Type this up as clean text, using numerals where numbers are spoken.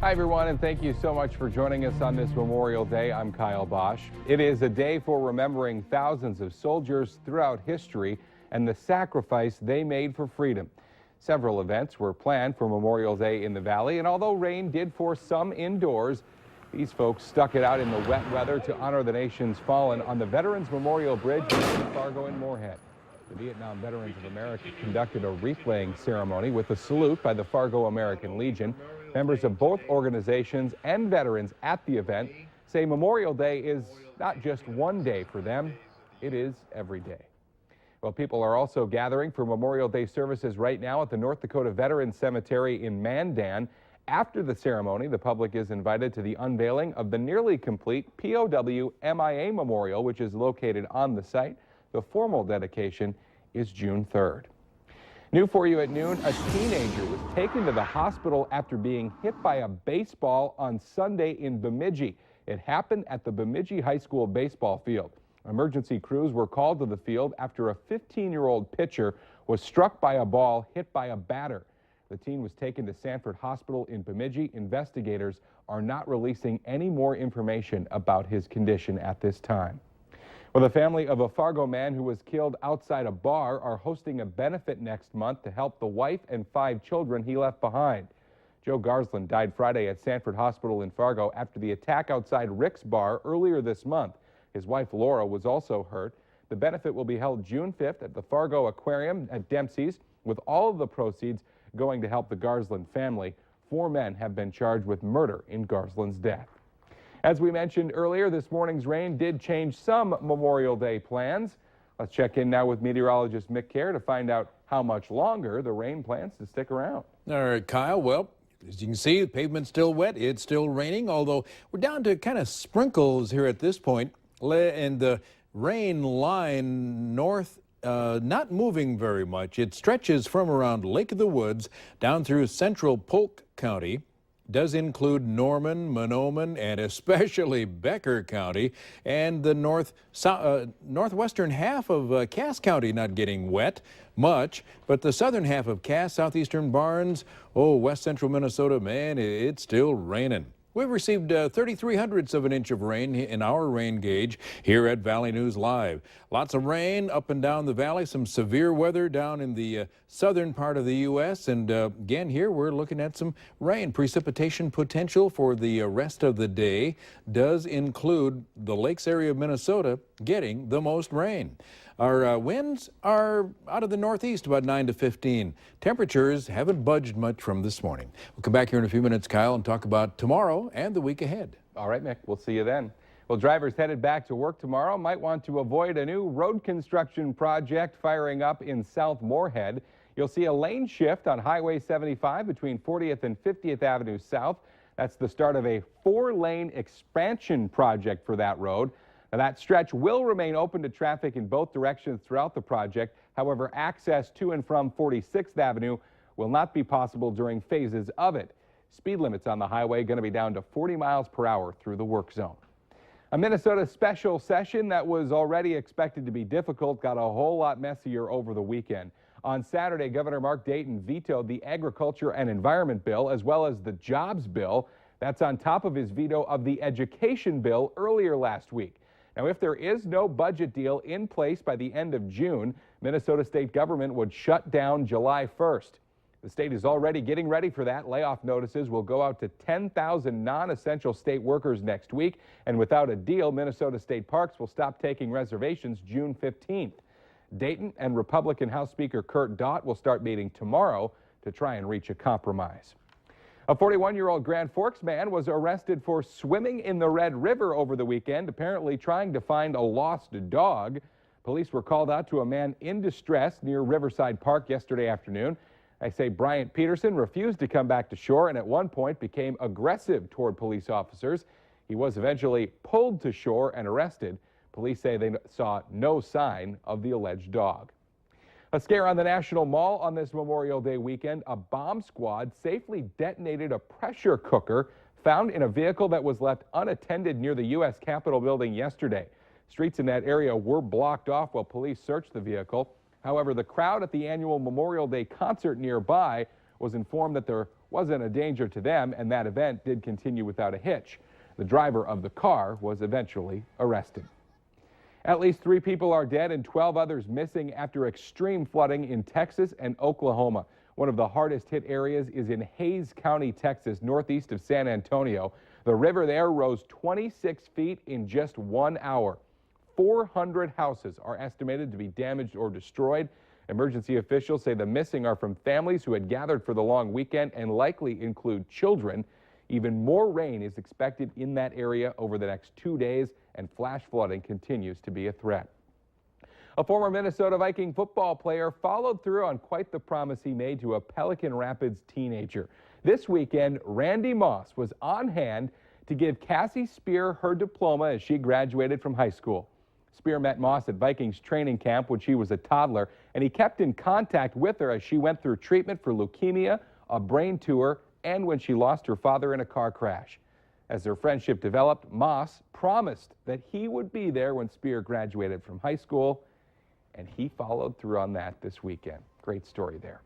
Hi, everyone, and thank you so much for joining us on this Memorial Day. I'm Kyle Bosch. It is a day for remembering thousands of soldiers throughout history and the sacrifice they made for freedom. Several events were planned for Memorial Day in the Valley, and although rain did force some indoors, these folks stuck it out in the wet weather to honor the nation's fallen on the Veterans Memorial Bridge between Fargo and Moorhead. The Vietnam Veterans of America conducted a wreath-laying ceremony with a salute by the Fargo American Legion. Members of both organizations and veterans at the event say Memorial Day is not just one day for them, it is every day. Well, people are also gathering for Memorial Day services right now at the North Dakota Veterans Cemetery in Mandan. After the ceremony, the public is invited to the unveiling of the nearly complete POW MIA Memorial, which is located on the site. The formal dedication is June 3rd. New for you at noon, a teenager was taken to the hospital after being hit by a baseball on Sunday in Bemidji. It happened at the Bemidji High School baseball field. Emergency crews were called to the field after a 15-year-old pitcher was struck by a ball hit by a batter. The teen was taken to Sanford Hospital in Bemidji. Investigators are not releasing any more information about his condition at this time. Well, the family of a Fargo man who was killed outside a bar are hosting a benefit next month to help the wife and 5 children he left behind. Joe Garsland died Friday at Sanford Hospital in Fargo after the attack outside Rick's Bar earlier this month. His wife Laura was also hurt. The benefit will be held June 5th at the Fargo Aquarium at Dempsey's, with all of the proceeds going to help the Garsland family. 4 men have been charged with murder in Garsland's death. As we mentioned earlier, this morning's rain did change some Memorial Day plans. Let's check in now with meteorologist Mick Kerr to find out how much longer the rain plans to stick around. All right, Kyle. Well, as you can see, the pavement's still wet. It's still raining, although we're down to kind of sprinkles here at this point. And the rain line north not moving very much. It stretches from around Lake of the Woods down through central Polk County. Does include Norman, Mahnomen, and especially Becker County, and the northwestern half of Cass County not getting wet much, but the southern half of Cass, southeastern Barnes, west central Minnesota, man, it's still raining. We've received 33/100ths of an inch of rain in our rain gauge here at Valley News Live. Lots of rain up and down the valley, some severe weather down in the southern part of the U.S. And again, here we're looking at some rain. Precipitation potential for the rest of the day does include the lakes area of Minnesota getting the most rain. Our winds are out of the northeast, about 9 to 15. Temperatures haven't budged much from this morning. We'll come back here in a few minutes, Kyle, and talk about tomorrow and the week ahead. All right, Mick, we'll see you then. Well, drivers headed back to work tomorrow might want to avoid a new road construction project firing up in South Moorhead. You'll see a lane shift on Highway 75 between 40th and 50th Avenue South. That's the start of a 4-lane expansion project for that road. Now, that stretch will remain open to traffic in both directions throughout the project. However, access to and from 46th Avenue will not be possible during phases of it. Speed limits on the highway going to be down to 40 miles per hour through the work zone. A Minnesota special session that was already expected to be difficult got a whole lot messier over the weekend. On Saturday, Governor Mark Dayton vetoed the Agriculture and Environment Bill as well as the Jobs Bill. That's on top of his veto of the Education Bill earlier last week. Now, if there is no budget deal in place by the end of June, Minnesota state government would shut down July 1st. The state is already getting ready for that. Layoff notices will go out to 10,000 non-essential state workers next week. And without a deal, Minnesota State Parks will stop taking reservations June 15th. Dayton and Republican House Speaker Kurt Daudt will start meeting tomorrow to try and reach a compromise. A 41-year-old Grand Forks man was arrested for swimming in the Red River over the weekend, apparently trying to find a lost dog. Police were called out to a man in distress near Riverside Park yesterday afternoon. They say Bryant Peterson refused to come back to shore and at one point became aggressive toward police officers. He was eventually pulled to shore and arrested. Police say they saw no sign of the alleged dog. A scare on the National Mall on this Memorial Day weekend. A bomb squad safely detonated a pressure cooker found in a vehicle that was left unattended near the U.S. Capitol building yesterday. Streets in that area were blocked off while police searched the vehicle. However, the crowd at the annual Memorial Day concert nearby was informed that there wasn't a danger to them, and that event did continue without a hitch. The driver of the car was eventually arrested. At least 3 people are dead and 12 others missing after extreme flooding in Texas and Oklahoma. One of the hardest hit areas is in Hays County, Texas, northeast of San Antonio. The river there rose 26 feet in just 1 hour. 400 houses are estimated to be damaged or destroyed. Emergency officials say the missing are from families who had gathered for the long weekend and likely include children. Even more rain is expected in that area over the next 2 days, and flash flooding continues to be a threat. A former Minnesota Viking football player followed through on quite the promise he made to a Pelican Rapids teenager. This weekend, Randy Moss was on hand to give Cassie Spear her diploma as she graduated from high school. Spear met Moss at Vikings training camp when she was a toddler, and he kept in contact with her as she went through treatment for leukemia, a brain tumor, and when she lost her father in a car crash. As their friendship developed, Moss promised that he would be there when Spear graduated from high school, and he followed through on that this weekend. Great story there.